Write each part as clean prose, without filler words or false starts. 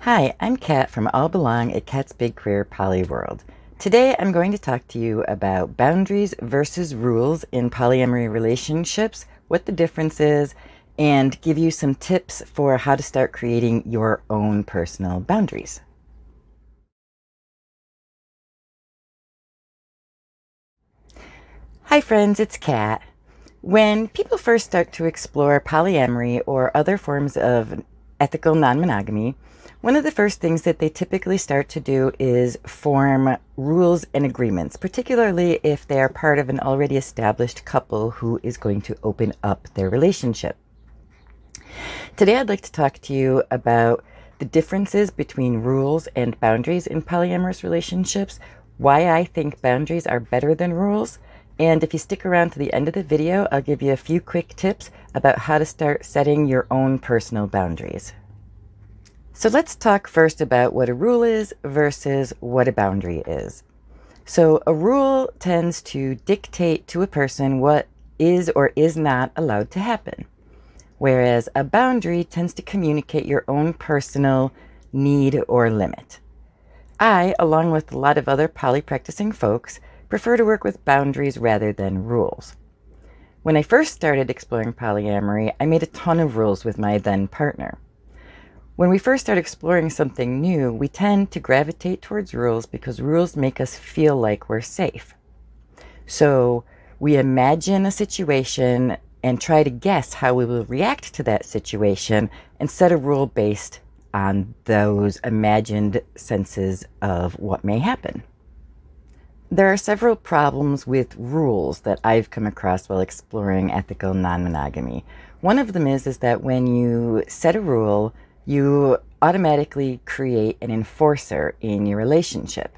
Hi, I'm Kat from All Belong at katsbigqueerpolyworld. Today I'm going to talk to you about boundaries versus rules in polyamory relationships, what the difference is, and give you some tips for how to start creating your own personal boundaries. Hi friends, it's Kat. When people first start to explore polyamory or other forms of ethical non-monogamy, one of the first things that they typically start to do is form rules and agreements, particularly if they are part of an already established couple who is going to open up their relationship. Today I'd like to talk to you about the differences between rules and boundaries in polyamorous relationships, why I think boundaries are better than rules, and if you stick around to the end of the video, I'll give you a few quick tips about how to start setting your own personal boundaries. So let's talk first about what a rule is versus what a boundary is. So a rule tends to dictate to a person what is or is not allowed to happen, whereas a boundary tends to communicate your own personal need or limit. I, along with a lot of other poly-practicing folks, prefer to work with boundaries rather than rules. When I first started exploring polyamory, I made a ton of rules with my then partner. When we first start exploring something new, we tend to gravitate towards rules because rules make us feel like we're safe. So we imagine a situation and try to guess how we will react to that situation and set a rule based on those imagined senses of what may happen. There are several problems with rules that I've come across while exploring ethical non-monogamy. One of them is that when you set a rule, you automatically create an enforcer in your relationship.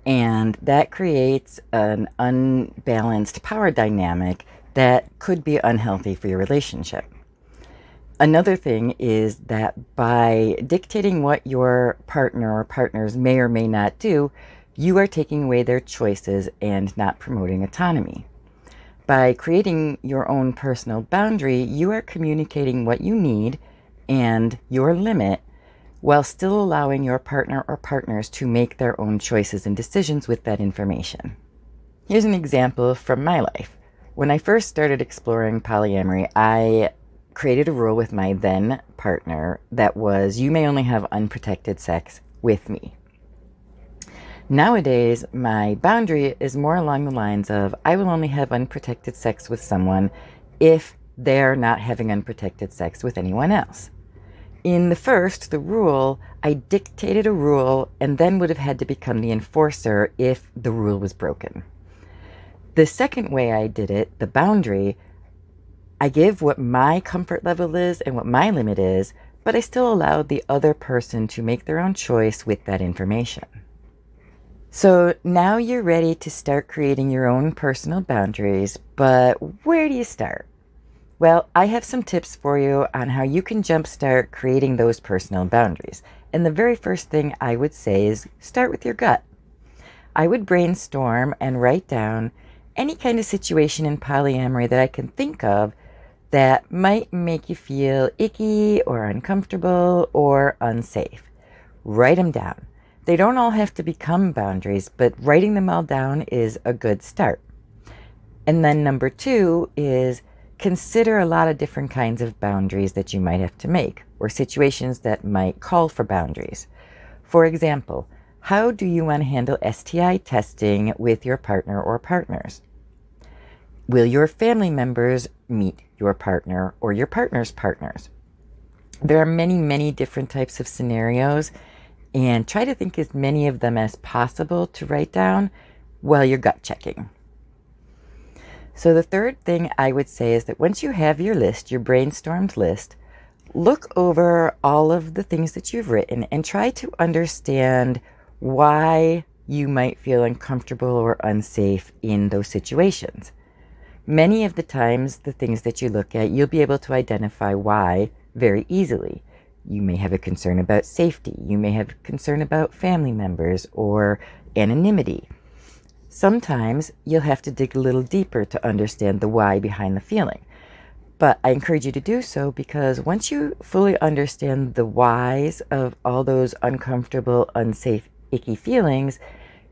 And that creates an unbalanced power dynamic that could be unhealthy for your relationship. Another thing is that by dictating what your partner or partners may or may not do, you are taking away their choices and not promoting autonomy. By creating your own personal boundary, you are communicating what you need and your limit while still allowing your partner or partners to make their own choices and decisions with that information. Here's an example from my life. When I first started exploring polyamory, I created a rule with my then partner that was, you may only have unprotected sex with me. Nowadays, my boundary is more along the lines of, I will only have unprotected sex with someone if they're not having unprotected sex with anyone else. In the first, the rule, I dictated a rule and then would have had to become the enforcer if the rule was broken. The second way I did it, the boundary, I give what my comfort level is and what my limit is, but I still allowed the other person to make their own choice with that information. So now you're ready to start creating your own personal boundaries, but where do you start? Well, I have some tips for you on how you can jumpstart creating those personal boundaries. And the very first thing I would say is start with your gut. I would brainstorm and write down any kind of situation in polyamory that I can think of that might make you feel icky or uncomfortable or unsafe. Write them down. They don't all have to become boundaries, but writing them all down is a good start. And then number two is consider a lot of different kinds of boundaries that you might have to make, or situations that might call for boundaries. For example, how do you want to handle STI testing with your partner or partners? Will your family members meet your partner or your partner's partners? There are many, many different types of scenarios, and try to think as many of them as possible to write down while you're gut checking. So the third thing I would say is that once you have your list, your brainstormed list, look over all of the things that you've written and try to understand why you might feel uncomfortable or unsafe in those situations. Many of the times, the things that you look at, you'll be able to identify why very easily. You may have a concern about safety. You may have a concern about family members or anonymity. Sometimes you'll have to dig a little deeper to understand the why behind the feeling. But I encourage you to do so because once you fully understand the whys of all those uncomfortable, unsafe, icky feelings,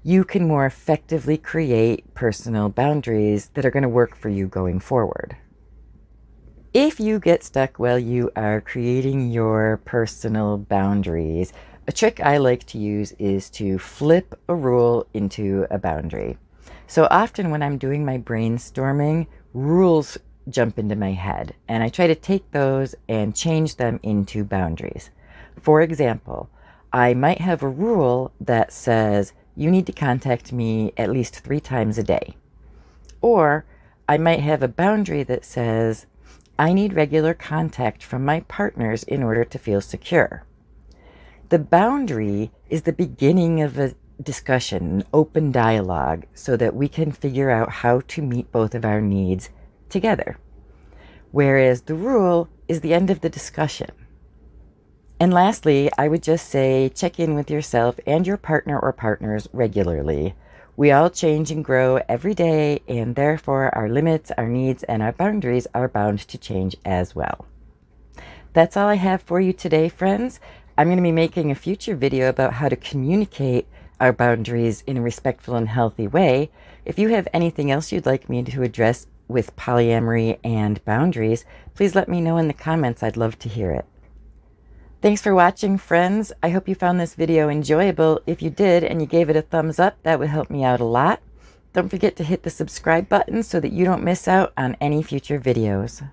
you can more effectively create personal boundaries that are going to work for you going forward. If you get stuck while you are creating your personal boundaries, a trick I like to use is to flip a rule into a boundary. So often when I'm doing my brainstorming, rules jump into my head, and I try to take those and change them into boundaries. For example, I might have a rule that says you need to contact me at least 3 times a day. Or I might have a boundary that says I need regular contact from my partners in order to feel secure. The boundary is the beginning of a discussion, an open dialogue, so that we can figure out how to meet both of our needs together. Whereas the rule is the end of the discussion. And lastly, I would just say check in with yourself and your partner or partners regularly. We all change and grow every day, and therefore our limits, our needs, and our boundaries are bound to change as well. That's all I have for you today, friends. I'm going to be making a future video about how to communicate our boundaries in a respectful and healthy way. If you have anything else you'd like me to address with polyamory and boundaries, please let me know in the comments. I'd love to hear it. Thanks for watching, friends. I hope you found this video enjoyable. If you did and you gave it a thumbs up, that would help me out a lot. Don't forget to hit the subscribe button so that you don't miss out on any future videos.